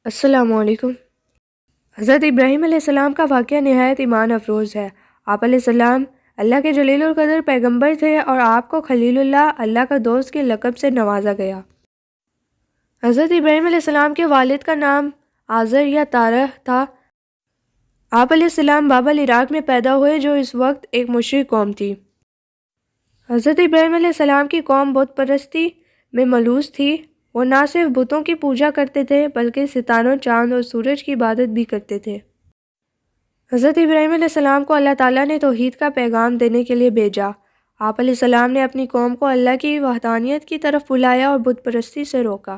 السلام علیکم۔ حضرت ابراہیم علیہ السلام کا واقعہ نہایت ایمان افروز ہے۔ آپ علیہ السلام اللہ کے جلیل القدر پیغمبر تھے اور آپ کو خلیل اللہ کا دوست کے لقب سے نوازا گیا۔ حضرت ابراہیم علیہ السلام کے والد کا نام آزر یا تارہ تھا۔ آپ علیہ السلام بابل عراق میں پیدا ہوئے جو اس وقت ایک مشرک قوم تھی۔ حضرت ابراہیم علیہ السلام کی قوم بت پرستی میں ملوث تھی۔ وہ نہ صرف بتوں کی پوجا کرتے تھے بلکہ ستاروں، چاند اور سورج کی عبادت بھی کرتے تھے۔ حضرت ابراہیم علیہ السلام کو اللہ تعالیٰ نے توحید کا پیغام دینے کے لیے بھیجا۔ آپ علیہ السلام نے اپنی قوم کو اللہ کی وحدانیت کی طرف بلایا اور بت پرستی سے روکا۔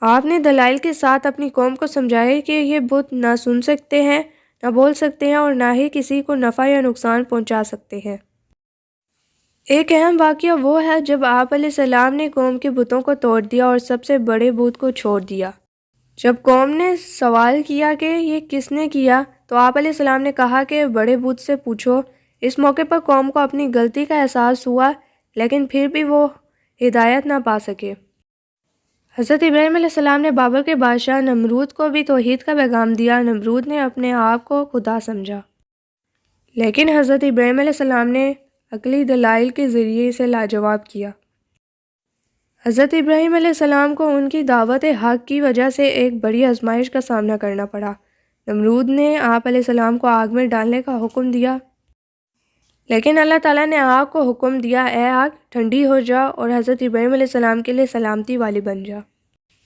آپ نے دلائل کے ساتھ اپنی قوم کو سمجھایا کہ یہ بت نہ سن سکتے ہیں، نہ بول سکتے ہیں اور نہ ہی کسی کو نفع یا نقصان پہنچا سکتے ہیں۔ ایک اہم واقعہ وہ ہے جب آپ علیہ السلام نے قوم کے بتوں کو توڑ دیا اور سب سے بڑے بت کو چھوڑ دیا۔ جب قوم نے سوال کیا کہ یہ کس نے کیا تو آپ علیہ السلام نے کہا کہ بڑے بت سے پوچھو۔ اس موقع پر قوم کو اپنی غلطی کا احساس ہوا لیکن پھر بھی وہ ہدایت نہ پا سکے۔ حضرت ابراہیم علیہ السلام نے بابل کے بادشاہ نمرود کو بھی توحید کا پیغام دیا۔ نمرود نے اپنے آپ کو خدا سمجھا لیکن حضرت ابراہیم علیہ السلام نے عقلی دلائل کے ذریعے اسے لاجواب کیا۔ حضرت ابراہیم علیہ السلام کو ان کی دعوت حق کی وجہ سے ایک بڑی آزمائش کا سامنا کرنا پڑا۔ نمرود نے آپ علیہ السلام کو آگ میں ڈالنے کا حکم دیا لیکن اللہ تعالیٰ نے آگ کو حکم دیا، اے آگ ٹھنڈی ہو جا اور حضرت ابراہیم علیہ السلام کے لیے سلامتی والی بن جا۔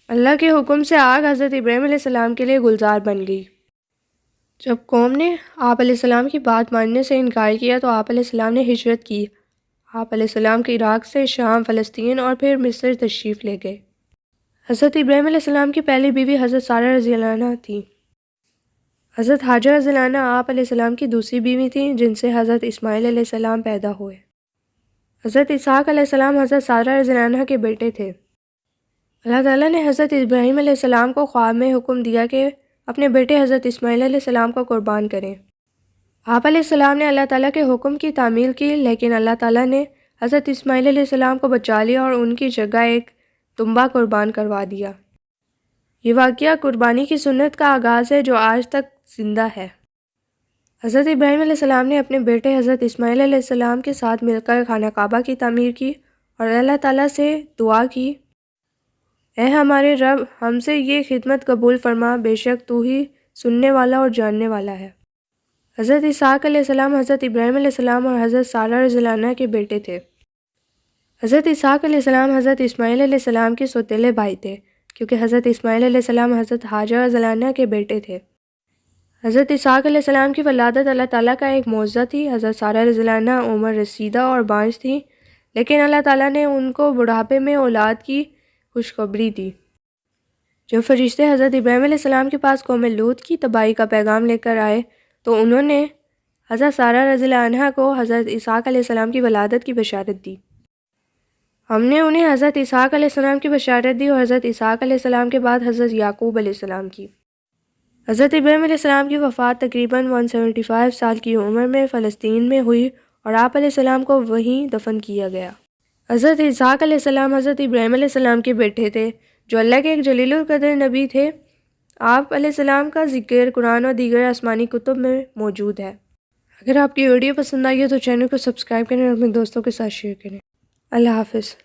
اللہ کے حکم سے آگ حضرت ابراہیم علیہ السلام کے لیے گلزار بن گئی۔ جب قوم نے آپ علیہ السلام کی بات ماننے سے انکار کیا تو آپ علیہ السلام نے ہجرت کی۔ آپ علیہ السلام کے عراق سے شام، فلسطین اور پھر مصر تشریف لے گئے۔ حضرت ابراہیم علیہ السلام کی پہلی بیوی حضرت سارہ رضی اللہ عنہ تھی۔ حضرت حاجر رضی اللہ عنہ آپ علیہ السلام کی دوسری بیوی تھیں جن سے حضرت اسماعیل علیہ السلام پیدا ہوئے۔ حضرت اسحاق علیہ السلام حضرت سارہ رضی اللہ عنہ کے بیٹے تھے۔ اللہ تعالیٰ نے حضرت ابراہیم علیہ السلام کو خواب میں حکم دیا کہ اپنے بیٹے حضرت اسماعیل علیہ السلام کو قربان کریں۔ آپ علیہ السلام نے اللہ تعالیٰ کے حکم کی تعمیل کی لیکن اللہ تعالیٰ نے حضرت اسماعیل علیہ السلام کو بچا لیا اور ان کی جگہ ایک دمبا قربان کروا دیا۔ یہ واقعہ قربانی کی سنت کا آغاز ہے جو آج تک زندہ ہے۔ حضرت ابراہیم علیہ السلام نے اپنے بیٹے حضرت اسماعیل علیہ السلام کے ساتھ مل کر خانہ کعبہ کی تعمیر کی اور اللہ تعالیٰ سے دعا کی، اے ہمارے رب ہم سے یہ خدمت قبول فرما، بے شک تو ہی سننے والا اور جاننے والا ہے۔ حضرت اسحاق علیہ السلام حضرت ابراہیم علیہ السلام اور حضرت سارہ رضی اللہ عنہ کے بیٹے تھے۔ حضرت اسحاق علیہ السلام حضرت اسماعیل علیہ السلام کے سوتیلے بھائی تھے کیونکہ حضرت اسماعیل علیہ السلام حضرت حاجر رضی اللہ عنہ کے بیٹے تھے۔ حضرت اسحاق علیہ السلام کی ولادت اللہ تعالیٰ کا ایک معجزہ تھی۔ حضرت سارہ رضی اللہ عنہ عمر رسیدہ اور بانجھ تھیں لیکن اللہ تعالیٰ نے ان کو بڑھاپے میں اولاد کی خوشخبری دی۔ جب فرشتے حضرت ابراہیم علیہ السلام کے پاس قوم لوط کی تباہی کا پیغام لے کر آئے تو انہوں نے حضرت سارہ رضی اللہ عنہ کو حضرت اسحاق علیہ السلام کی ولادت کی بشارت دی۔ ہم نے انہیں حضرت اسحاق علیہ السلام کی بشارت دی اور حضرت اسحاق علیہ السلام کے بعد حضرت یعقوب علیہ السلام کی۔ حضرت ابراہیم علیہ السلام کی وفات تقریباً 175 سال کی عمر میں فلسطین میں ہوئی اور آپ علیہ السلام کو وہیں دفن کیا گیا۔ حضرت اسحاق علیہ السلام حضرت ابراہیم علیہ السلام کے بیٹے تھے جو اللہ کے ایک جلیل القدر نبی تھے۔ آپ علیہ السلام کا ذکر قرآن اور دیگر آسمانی کتب میں موجود ہے۔ اگر آپ کی ویڈیو پسند آئی ہے تو چینل کو سبسکرائب کریں اور اپنے دوستوں کے ساتھ شیئر کریں۔ اللہ حافظ۔